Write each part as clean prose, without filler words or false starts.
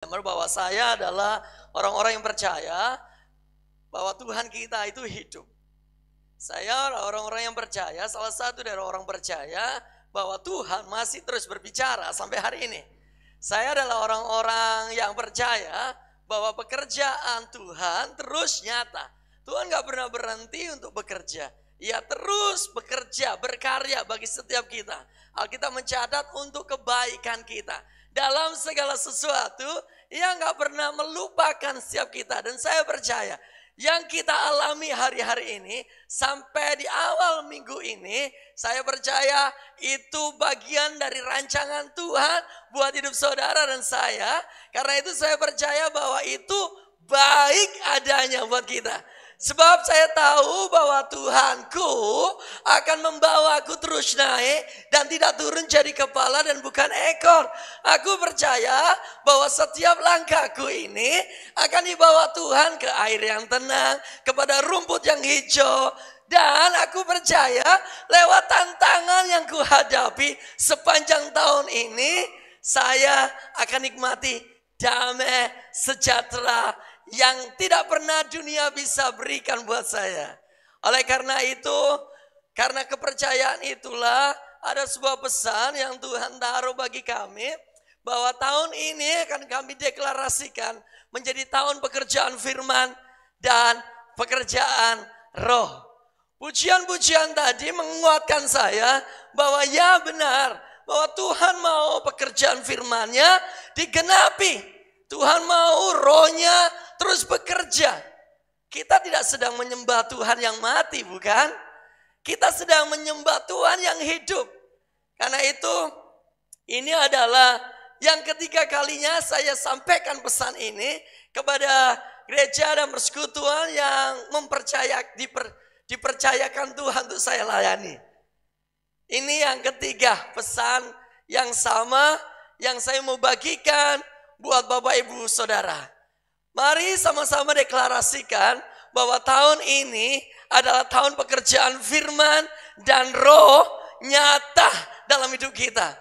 Bahwa saya adalah orang-orang yang percaya bahwa Tuhan kita itu hidup. Saya orang-orang yang percaya, salah satu dari orang percaya bahwa Tuhan masih terus berbicara sampai hari ini. Saya adalah orang-orang yang percaya bahwa pekerjaan Tuhan terus nyata. Tuhan gak pernah berhenti untuk bekerja. Ia terus bekerja, berkarya bagi setiap kita. Alkitab mencatat untuk kebaikan kita. Dalam segala sesuatu, ia gak pernah melupakan setiap kita. Dan saya percaya, yang kita alami hari-hari ini, sampai di awal minggu ini, saya percaya itu bagian dari rancangan Tuhan buat hidup saudara dan saya. Karena itu saya percaya bahwa itu baik adanya buat kita. Sebab saya tahu bahwa Tuhanku akan membawaku terus naik dan tidak turun jadi kepala dan bukan ekor. Aku percaya bahwa setiap langkahku ini akan dibawa Tuhan ke air yang tenang, kepada rumput yang hijau. Dan aku percaya lewat tantangan yang kuhadapi sepanjang tahun ini, saya akan nikmati damai sejahtera yang tidak pernah dunia bisa berikan buat saya. Oleh karena itu, karena kepercayaan itulah ada sebuah pesan yang Tuhan taruh bagi kami, bahwa tahun ini akan kami deklarasikan menjadi tahun pekerjaan firman dan pekerjaan roh. Pujian-pujian tadi menguatkan saya bahwa ya benar, bahwa Tuhan mau pekerjaan firman-Nya digenapi. Tuhan mau rohnya terus bekerja. Kita tidak sedang menyembah Tuhan yang mati, bukan? Kita sedang menyembah Tuhan yang hidup. Karena itu, ini adalah yang ketiga kalinya saya sampaikan pesan ini kepada gereja dan persekutuan yang dipercayakan Tuhan untuk saya layani. Ini yang ketiga pesan yang sama yang saya mau bagikan buat Bapak Ibu Saudara. Mari sama-sama deklarasikan bahwa tahun ini adalah tahun pekerjaan firman dan roh nyata dalam hidup kita.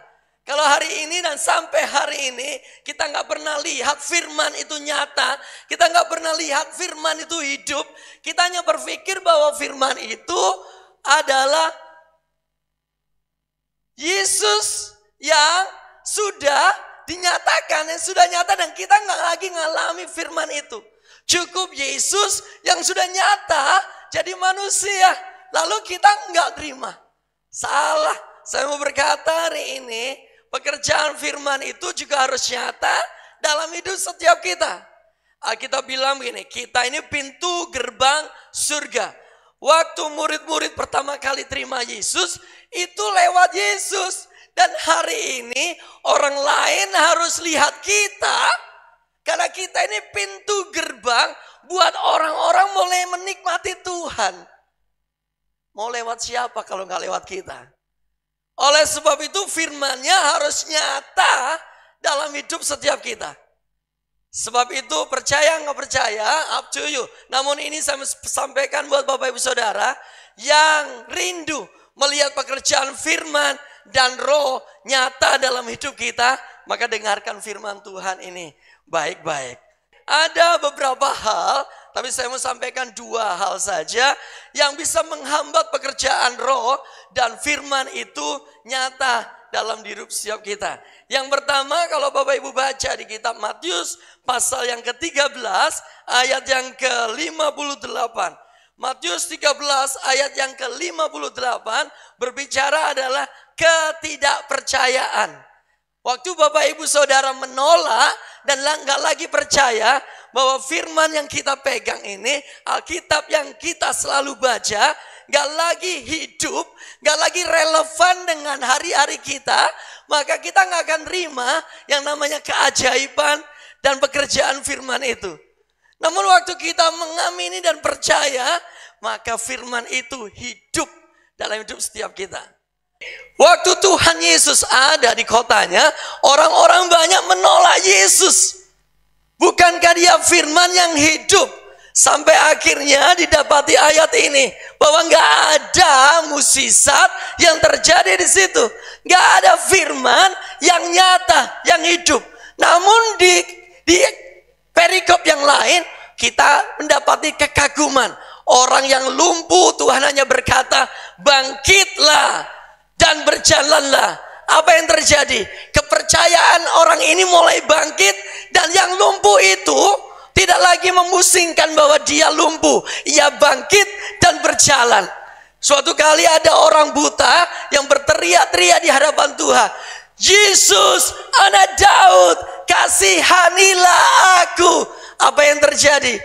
Kalau hari ini dan sampai hari ini kita gak pernah lihat firman itu nyata, kita gak pernah lihat firman itu hidup, kita hanya berpikir bahwa firman itu adalah Yesus yang sudah dinyatakan, yang sudah nyata dan kita nggak lagi ngalami firman itu. Cukup Yesus yang sudah nyata jadi manusia, lalu kita nggak terima. Salah. Saya mau berkata hari ini, pekerjaan firman itu juga harus nyata dalam hidup setiap kita. Kita bilang begini, kita ini pintu gerbang surga. Waktu murid-murid pertama kali terima Yesus, itu lewat Yesus. Dan hari ini orang lain harus lihat kita, karena kita ini pintu gerbang buat orang-orang mulai menikmati Tuhan. Mau lewat siapa kalau nggak lewat kita? Oleh sebab itu firman-Nya harus nyata dalam hidup setiap kita. Sebab itu percaya nggak percaya, up to you. Namun ini saya sampaikan buat Bapak Ibu Saudara yang rindu melihat pekerjaan firman dan roh nyata dalam hidup kita, maka dengarkan firman Tuhan ini baik-baik. Ada beberapa hal, tapi saya mau sampaikan dua hal saja yang bisa menghambat pekerjaan roh dan firman itu nyata dalam hidup setiap kita. Yang pertama, kalau Bapak Ibu baca di kitab Matius pasal yang ke-13 ayat yang ke-58. Matius 13 ayat yang ke-58 berbicara adalah ketidakpercayaan. Waktu Bapak Ibu Saudara menolak dan nggak lagi percaya bahwa firman yang kita pegang ini, Alkitab yang kita selalu baca, nggak lagi hidup, nggak lagi relevan dengan hari-hari kita, maka kita nggak akan terima yang namanya keajaiban dan pekerjaan firman itu. Namun waktu kita mengamini dan percaya, maka firman itu hidup dalam hidup setiap kita. Waktu Tuhan Yesus ada di kotanya, orang-orang banyak menolak Yesus. Bukankah dia firman yang hidup? Sampai akhirnya didapati ayat ini, bahwa nggak ada mukjizat yang terjadi di situ. Nggak ada firman yang nyata, yang hidup. Namun di kita mendapati kekaguman. Orang yang lumpuh, Tuhan hanya berkata, bangkitlah dan berjalanlah. Apa yang terjadi? Kepercayaan orang ini mulai bangkit, dan yang lumpuh itu tidak lagi memusingkan bahwa dia lumpuh. Ia bangkit dan berjalan. Suatu kali ada orang buta yang berteriak-teriak di hadapan Tuhan. Yesus, anak Daud, kasihanilah aku. Apa yang terjadi?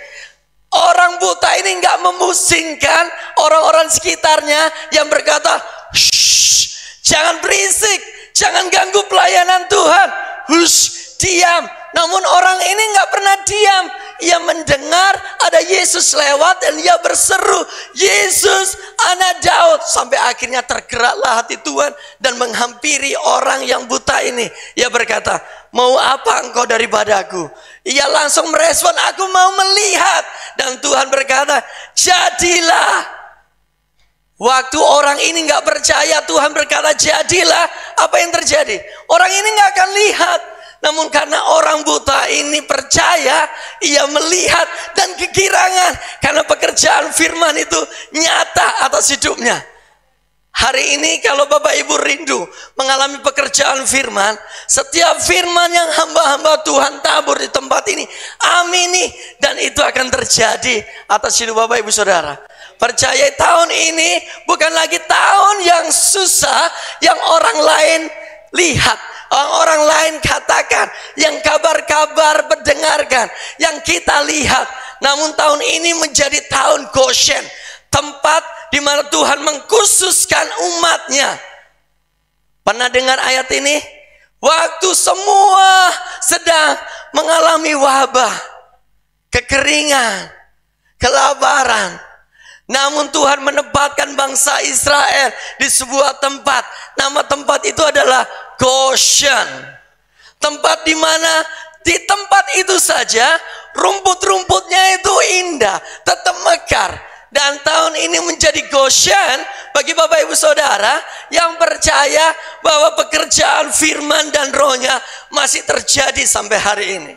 Orang buta ini nggak memusingkan orang-orang sekitarnya yang berkata, shh, jangan berisik, jangan ganggu pelayanan Tuhan. Hush, diam. Namun orang ini nggak pernah diam. Ia mendengar ada Yesus lewat dan ia berseru, Yesus, anak Daud. Sampai akhirnya tergeraklah hati Tuhan dan menghampiri orang yang buta ini. Ia berkata, mau apa engkau daripadaku? Ia langsung merespon, aku mau melihat. Dan Tuhan berkata, jadilah. Waktu orang ini nggak percaya, Tuhan berkata jadilah. Apa yang terjadi? Orang ini nggak akan lihat. Namun karena orang buta ini percaya, ia melihat dan kegirangan. Karena pekerjaan firman itu nyata atas hidupnya. Hari ini kalau Bapak Ibu rindu mengalami pekerjaan firman, setiap firman yang hamba-hamba Tuhan tabur di tempat ini, amini, dan itu akan terjadi atas hidup Bapak Ibu Saudara. Percaya tahun ini bukan lagi tahun yang susah, yang orang lain lihat, orang lain katakan, yang kabar-kabar mendengarkan, yang kita lihat. Namun tahun ini menjadi tahun Goshen, tempat di mana Tuhan mengkhususkan umatnya. Pernah dengar ayat ini? Waktu semua sedang mengalami wabah, kekeringan, kelaparan. Namun Tuhan menempatkan bangsa Israel di sebuah tempat. Nama tempat itu adalah Goshen. Tempat di mana di tempat itu saja rumput-rumputnya itu indah, tetap mekar. Dan tahun ini menjadi Goshen bagi Bapak Ibu Saudara yang percaya bahwa pekerjaan firman dan rohnya masih terjadi sampai hari ini.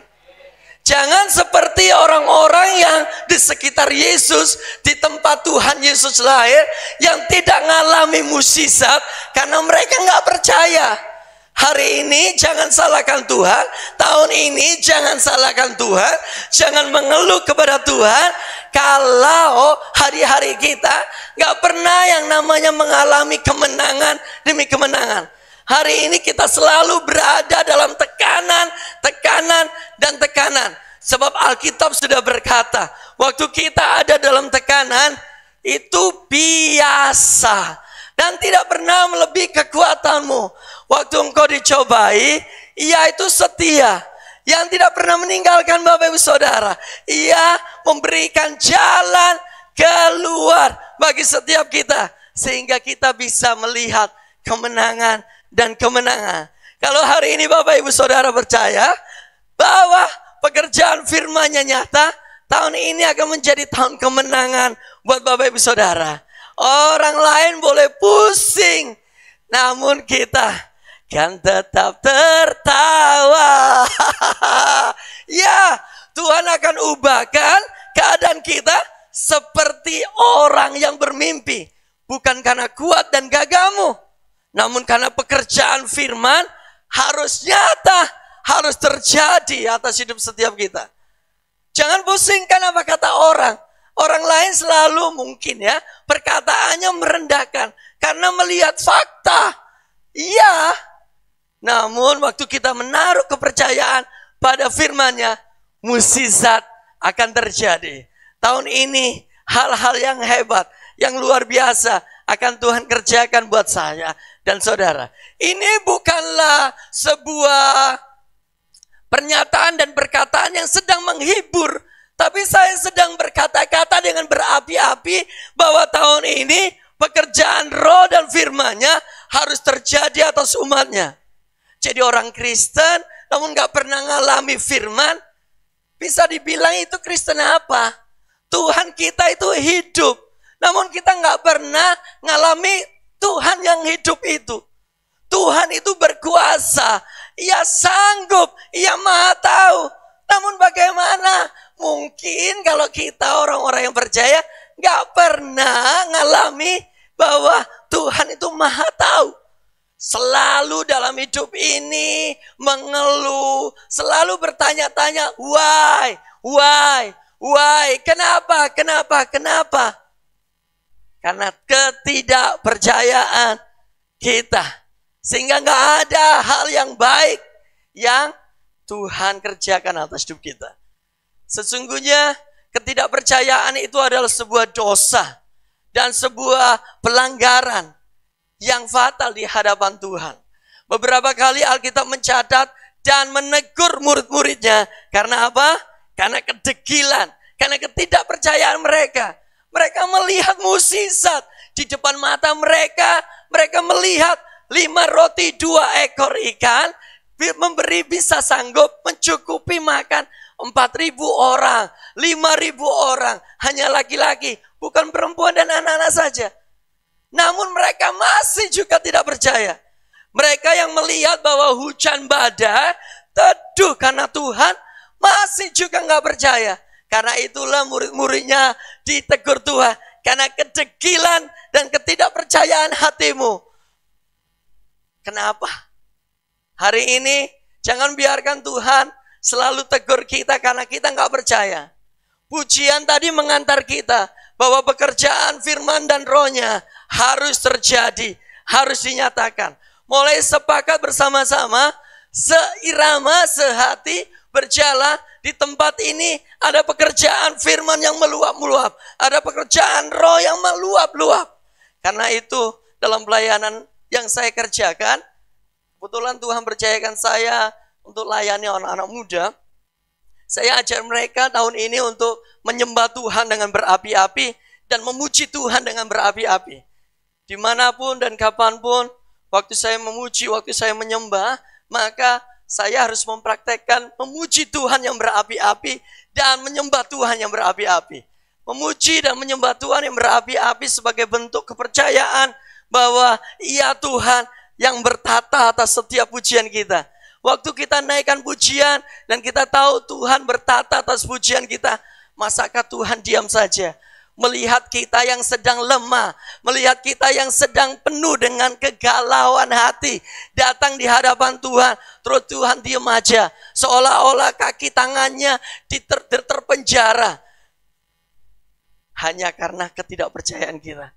Jangan seperti orang-orang yang di sekitar Yesus, di tempat Tuhan Yesus lahir, yang tidak mengalami mukjizat karena mereka nggak percaya. Hari ini jangan salahkan Tuhan, tahun ini jangan salahkan Tuhan, jangan mengeluh kepada Tuhan. Kalau hari-hari kita nggak pernah yang namanya mengalami kemenangan demi kemenangan. Hari ini kita selalu berada dalam tekanan, tekanan, dan tekanan. Sebab Alkitab sudah berkata, waktu kita ada dalam tekanan, itu biasa. Dan tidak pernah melebihi kekuatanmu. Waktu engkau dicobai, ia itu setia. Yang tidak pernah meninggalkan Bapak Ibu Saudara. Ia memberikan jalan keluar bagi setiap kita. Sehingga kita bisa melihat kemenangan dan kemenangan. Kalau hari ini Bapak Ibu Saudara percaya bahwa pekerjaan firman-Nya nyata, tahun ini akan menjadi tahun kemenangan buat Bapak Ibu Saudara. Orang lain boleh pusing, namun kita kan tetap tertawa. Ya, Tuhan akan ubahkan keadaan kita seperti orang yang bermimpi. Bukan karena kuat dan gagahmu, namun karena pekerjaan firman harus nyata, harus terjadi atas hidup setiap kita. Jangan pusingkan apa kata orang. Orang lain selalu mungkin ya perkataannya merendahkan karena melihat fakta. Iya. Namun waktu kita menaruh kepercayaan pada firman-Nya, mukjizat akan terjadi. Tahun ini hal-hal yang hebat, yang luar biasa akan Tuhan kerjakan buat saya dan saudara. Ini bukanlah sebuah pernyataan dan perkataan yang sedang menghibur. Tapi saya sedang berkata-kata dengan berapi-api bahwa tahun ini pekerjaan roh dan firman-Nya harus terjadi atas umatnya. Jadi orang Kristen namun gak pernah ngalami firman, bisa dibilang itu Kristen apa? Tuhan kita itu hidup, namun kita gak pernah ngalami Tuhan yang hidup itu. Tuhan itu berkuasa, Ia sanggup, Ia maha tahu. Namun bagaimana? mungkin kalau kita orang-orang yang percaya nggak pernah ngalami bahwa Tuhan itu maha tahu. Selalu dalam hidup ini mengeluh, selalu bertanya-tanya, why, kenapa? Karena ketidakpercayaan kita. Sehingga nggak ada hal yang baik yang Tuhan kerjakan atas hidup kita. Sesungguhnya ketidakpercayaan itu adalah sebuah dosa dan sebuah pelanggaran yang fatal di hadapan Tuhan. Beberapa kali Alkitab mencatat dan menegur murid-muridnya. Karena apa? Karena kedegilan, karena ketidakpercayaan mereka. Mereka melihat mukjizat di depan mata mereka. Mereka melihat 5 roti 2 ekor ikan memberi bisa sanggup mencukupi makan 4.000 orang, 5.000 orang, hanya laki-laki, bukan perempuan dan anak-anak saja. Namun mereka masih juga tidak percaya. Mereka yang melihat bahwa hujan badai teduh karena Tuhan, masih juga nggak percaya. Karena itulah murid-muridnya ditegur Tuhan. Karena kedegilan dan ketidakpercayaan hatimu. Kenapa? Hari ini jangan biarkan Tuhan selalu tegur kita karena kita nggak percaya. Pujian tadi mengantar kita bahwa pekerjaan firman dan rohnya harus terjadi, harus dinyatakan. Mulai sepakat bersama-sama, seirama, sehati, berjalan di tempat ini. Ada pekerjaan firman yang meluap-meluap, ada pekerjaan roh yang meluap-luap. Karena itu dalam pelayanan yang saya kerjakan, kebetulan Tuhan percayakan saya untuk layani anak-anak muda. Saya ajar mereka tahun ini untuk menyembah Tuhan dengan berapi-api dan memuji Tuhan dengan berapi-api. Dimanapun dan kapanpun, waktu saya memuji, waktu saya menyembah, maka saya harus mempraktekkan memuji Tuhan yang berapi-api dan menyembah Tuhan yang berapi-api. Memuji dan menyembah Tuhan yang berapi-api sebagai bentuk kepercayaan bahwa Ia Tuhan yang bertata atas setiap pujian kita. Waktu kita naikkan pujian dan kita tahu Tuhan bertata atas pujian kita, masakah Tuhan diam saja? Melihat kita yang sedang lemah, melihat kita yang sedang penuh dengan kegalauan hati, datang di hadapan Tuhan, terus Tuhan diam aja, seolah-olah kaki tangannya terpenjara, hanya karena ketidakpercayaan kita.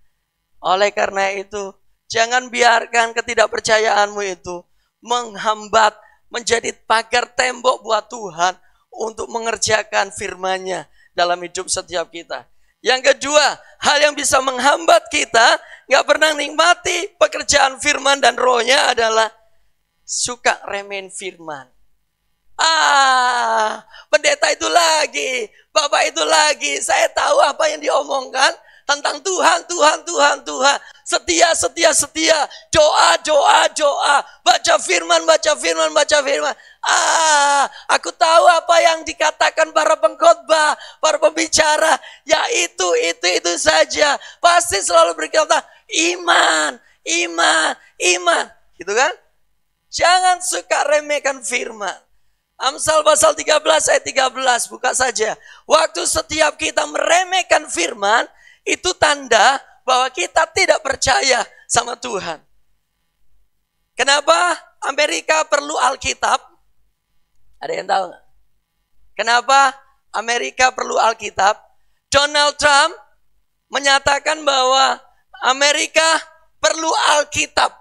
Oleh karena itu, jangan biarkan ketidakpercayaanmu itu menghambat, menjadi pagar tembok buat Tuhan untuk mengerjakan firman-Nya dalam hidup setiap kita. Yang kedua, hal yang bisa menghambat kita gak pernah nikmati pekerjaan firman dan rohnya adalah suka remehin firman. Pendeta itu lagi, bapak itu lagi, saya tahu apa yang diomongkan tentang Tuhan. Setia, doa, baca firman. Aku tahu apa yang dikatakan para pengkhotbah, para pembicara, ya itu saja. Pasti selalu berkata iman. Gitu kan? Jangan suka remehkan firman. Amsal pasal 13 ayat 13, buka saja. Waktu setiap kita meremehkan firman, itu tanda bahwa kita tidak percaya sama Tuhan. Kenapa Amerika perlu Alkitab? Ada yang tahu nggak? Kenapa Amerika perlu Alkitab? Donald Trump menyatakan bahwa Amerika perlu Alkitab.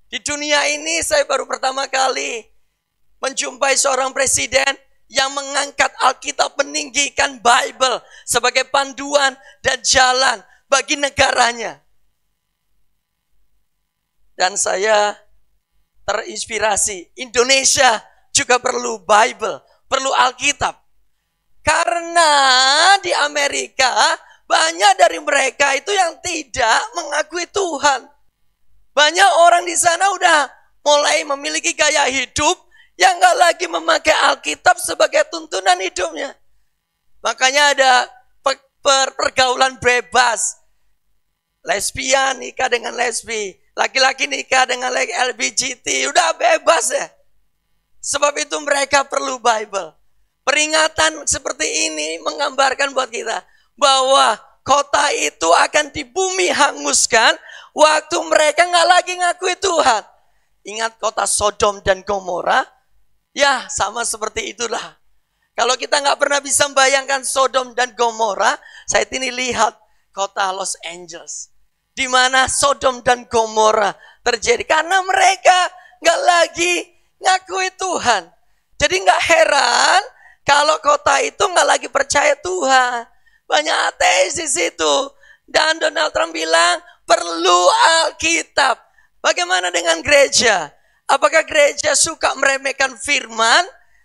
Di dunia ini saya baru pertama kali menjumpai seorang presiden yang mengangkat Alkitab, meninggikan Bible sebagai panduan dan jalan bagi negaranya. Dan saya terinspirasi, Indonesia juga perlu Bible, perlu Alkitab. Karena di Amerika banyak dari mereka itu yang tidak mengakui Tuhan. Banyak orang di sana udah mulai memiliki gaya hidup yang gak lagi memakai Alkitab sebagai tuntunan hidupnya. Makanya ada pergaulan bebas. Lesbian nikah dengan lesbi, laki-laki nikah dengan LGBT, udah bebas ya. Sebab itu mereka perlu Bible. Peringatan seperti ini menggambarkan buat kita bahwa kota itu akan di bumi hanguskan waktu mereka nggak lagi ngakui Tuhan. Ingat kota Sodom dan Gomora? Ya, sama seperti itulah. Kalau kita nggak pernah bisa membayangkan Sodom dan Gomora, saya ini lihat kota Los Angeles, di mana Sodom dan Gomora terjadi karena mereka nggak lagi ngakui Tuhan. Jadi nggak heran kalau kota itu nggak lagi percaya Tuhan. Banyak ateis di situ. Dan Donald Trump bilang perlu Alkitab. Bagaimana dengan gereja? Apakah gereja suka meremehkan firman?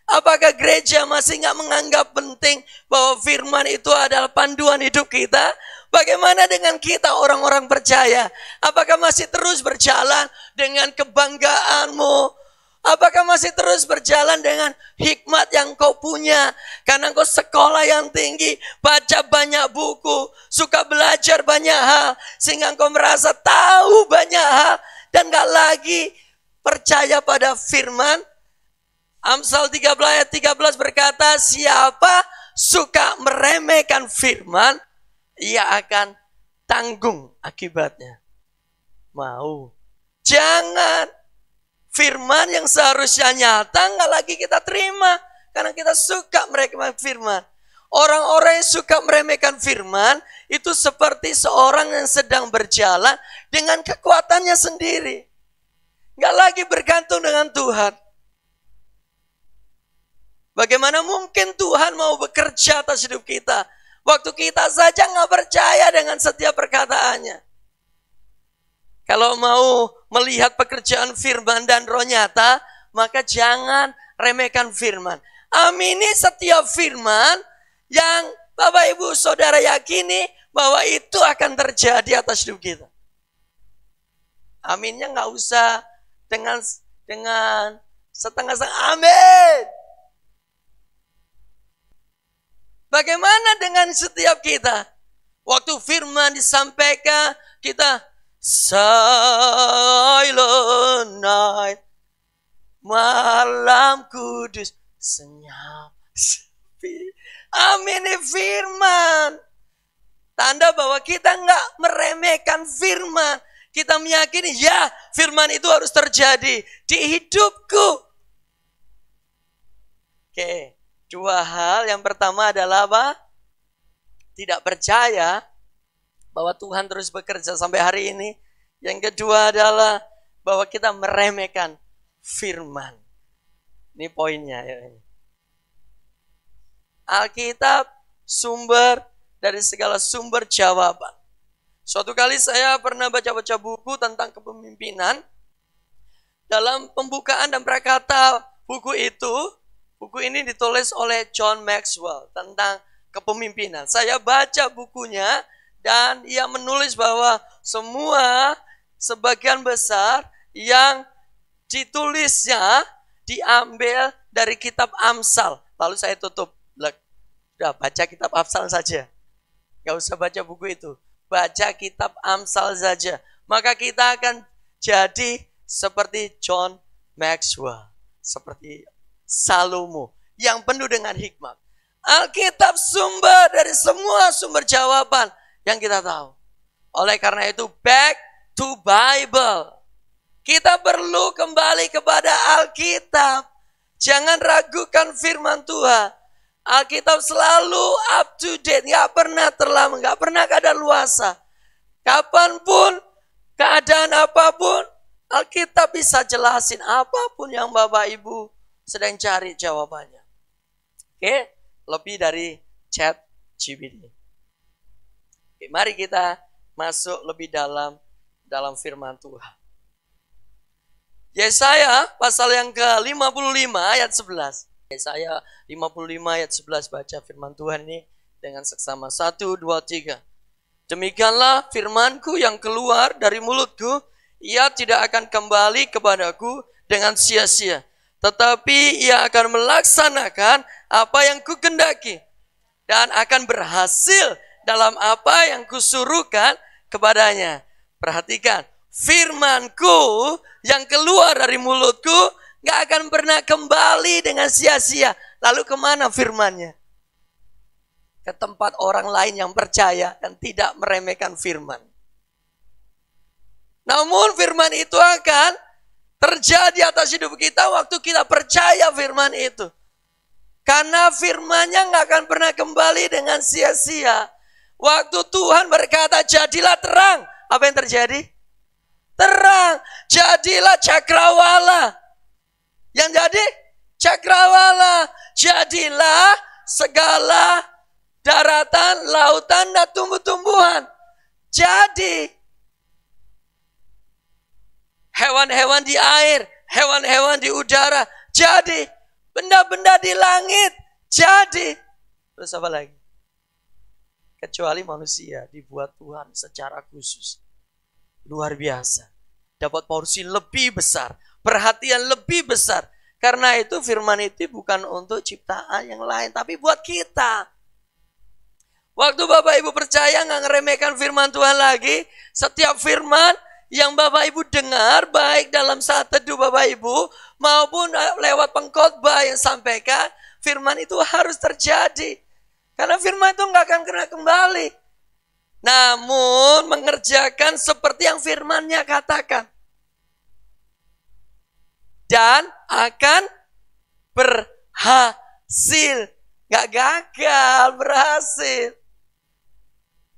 Apakah gereja masih nggak menganggap penting bahwa firman itu adalah panduan hidup kita? Bagaimana dengan kita orang-orang percaya? Apakah masih terus berjalan dengan kebanggaanmu? Apakah masih terus berjalan dengan hikmat yang kau punya? Karena kau sekolah yang tinggi, baca banyak buku, suka belajar banyak hal, sehingga kau merasa tahu banyak hal, dan gak lagi percaya pada firman. Amsal 13 ayat 13 berkata, siapa suka meremehkan firman, ia akan tanggung akibatnya. Mau. Jangan. Firman yang seharusnya nyata nggak lagi kita terima. Karena kita suka meremehkan firman. Orang-orang yang suka meremehkan firman, itu seperti seorang yang sedang berjalan dengan kekuatannya sendiri. Nggak lagi bergantung dengan Tuhan. Bagaimana mungkin Tuhan mau bekerja atas hidup kita, waktu kita saja nggak percaya dengan setiap perkataannya. Kalau mau melihat pekerjaan firman dan roh nyata, maka jangan remehkan firman. Amini setiap firman yang Bapak Ibu Saudara yakini bahwa itu akan terjadi atas hidup kita. Aminnya nggak usah dengan setengah-setengah. Amin. Bagaimana dengan setiap kita? Waktu firman disampaikan, kita silent night, malam kudus, senyap sepi. Amin, firman. Tanda bahwa kita nggak meremehkan firman. Kita meyakini, ya firman itu harus terjadi di hidupku. Oke, dua hal. Yang pertama adalah apa? Tidak percaya bahwa Tuhan terus bekerja sampai hari ini. Yang kedua adalah bahwa kita meremehkan firman. Ini poinnya. Alkitab sumber dari segala sumber jawaban. Suatu kali saya pernah baca-baca buku tentang kepemimpinan. Dalam pembukaan dan prakata buku ini ditulis oleh John Maxwell tentang kepemimpinan. Saya baca bukunya dan ia menulis bahwa semua sebagian besar yang ditulisnya diambil dari kitab Amsal. Lalu saya tutup. Udah baca kitab Amsal saja. Gak usah baca buku itu. Baca kitab Amsal saja. Maka kita akan jadi seperti John Maxwell. Seperti Salomo. Yang penuh dengan hikmat. Alkitab sumber dari semua sumber jawaban yang kita tahu. Oleh karena itu, back to Bible. Kita perlu kembali kepada Alkitab. Jangan ragukan firman Tuhan. Alkitab selalu up to date. Gak pernah terlambat, gak pernah kadaluarsa. Kapanpun, keadaan apapun, Alkitab bisa jelasin apapun yang Bapak Ibu sedang cari jawabannya. Oke, lebih dari ChatGPT. Oke, mari kita masuk lebih dalam firman Tuhan. Yesaya pasal yang ke-55 ayat 11. Yesaya 55 ayat 11, baca firman Tuhan ini dengan seksama. 1, 2, 3. Demikianlah firmanku yang keluar dari mulutku, ia tidak akan kembali kepadaku dengan sia-sia. Tetapi ia akan melaksanakan apa yang kukendaki dan akan berhasil dalam apa yang kusuruhkan kepadanya. Perhatikan, firmanku yang keluar dari mulutku nggak akan pernah kembali dengan sia-sia. Lalu kemana firman-Nya? Ke tempat orang lain yang percaya dan tidak meremehkan firman. Namun firman itu akan terjadi atas hidup kita waktu kita percaya firman itu. Karena firman-Nya nggak akan pernah kembali dengan sia-sia. Waktu Tuhan berkata, jadilah terang. Apa yang terjadi? Terang. Jadilah cakrawala. Yang jadi? Cakrawala. Jadilah segala daratan, lautan, dan tumbuh-tumbuhan. Jadi, hewan-hewan di air, hewan-hewan di udara. Jadi, benda-benda di langit. Jadi, terus apa lagi? Kecuali manusia dibuat Tuhan secara khusus. Luar biasa. Dapat porsi lebih besar. Perhatian lebih besar. Karena itu firman itu bukan untuk ciptaan yang lain. Tapi buat kita. Waktu Bapak Ibu percaya nggak ngeremehkan firman Tuhan lagi. Setiap firman yang Bapak Ibu dengar. Baik dalam saat teduh Bapak Ibu. Maupun lewat pengkhotbah yang sampaikan. Firman itu harus terjadi. Karena firman itu nggak akan kena kembali. Namun mengerjakan seperti yang firman-Nya katakan. Dan akan berhasil. Gak gagal, berhasil.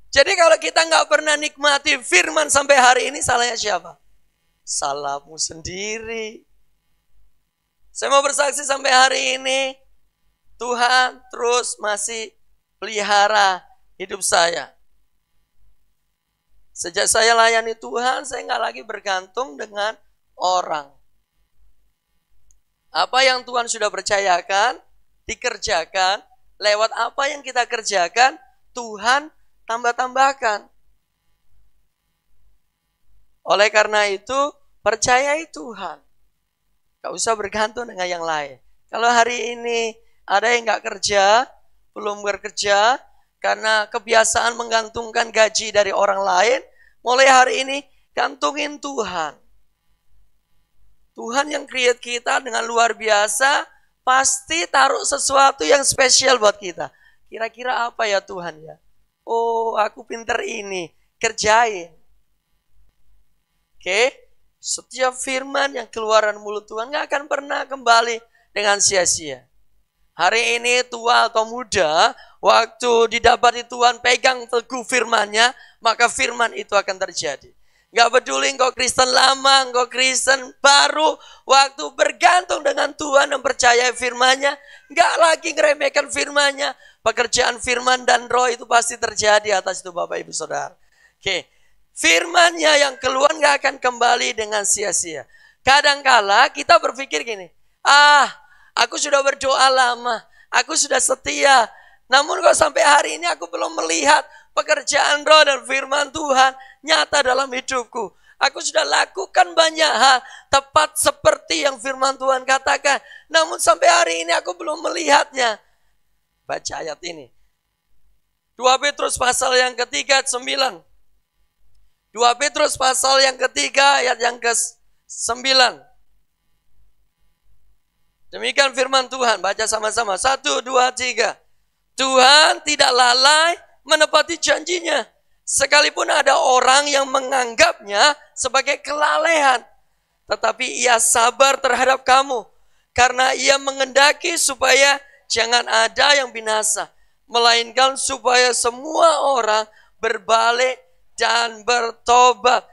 Jadi kalau kita gak pernah nikmati firman sampai hari ini, salahnya siapa? Salahmu sendiri. Saya mau bersaksi sampai hari ini, Tuhan terus masih pelihara hidup saya. Sejak saya layani Tuhan, saya gak lagi bergantung dengan orang. Apa yang Tuhan sudah percayakan, dikerjakan, lewat apa yang kita kerjakan, Tuhan tambah-tambahkan. Oleh karena itu, percayai Tuhan. Gak usah bergantung dengan yang lain. Kalau hari ini ada yang gak kerja, belum bekerja, karena kebiasaan menggantungkan gaji dari orang lain, mulai hari ini gantungin Tuhan. Tuhan yang create kita dengan luar biasa, pasti taruh sesuatu yang spesial buat kita. Kira-kira apa ya Tuhan ya? Oh, aku pinter ini, kerjain. Oke, setiap firman yang keluaran mulut Tuhan gak akan pernah kembali dengan sia-sia. Hari ini tua atau muda, waktu didapati Tuhan pegang teguh firman-Nya, maka firman itu akan terjadi. Gak peduli engkau Kristen lama, engkau Kristen baru, waktu bergantung dengan Tuhan dan percaya firman-Nya, gak lagi ngeremehkan firman-Nya, pekerjaan firman dan roh itu pasti terjadi atas itu Bapak Ibu Saudara. Oke, firman-Nya yang keluar gak akan kembali dengan sia-sia. Kadangkala kita berpikir gini, aku sudah berdoa lama, aku sudah setia, namun kok sampai hari ini aku belum melihat pekerjaan roh dan firman Tuhan nyata dalam hidupku. Aku sudah lakukan banyak hal tepat seperti yang firman Tuhan katakan. Namun sampai hari ini aku belum melihatnya. Baca ayat ini. 2 Petrus pasal yang ketiga 9. 2 Petrus pasal yang ketiga ayat yang ke-9. Demikian firman Tuhan. Baca sama-sama. 1, 2, 3. Tuhan tidak lalai menepati janjinya. Sekalipun ada orang yang menganggapnya sebagai kelalaian. Tetapi ia sabar terhadap kamu. Karena ia mengendaki supaya jangan ada yang binasa. Melainkan supaya semua orang berbalik dan bertobat.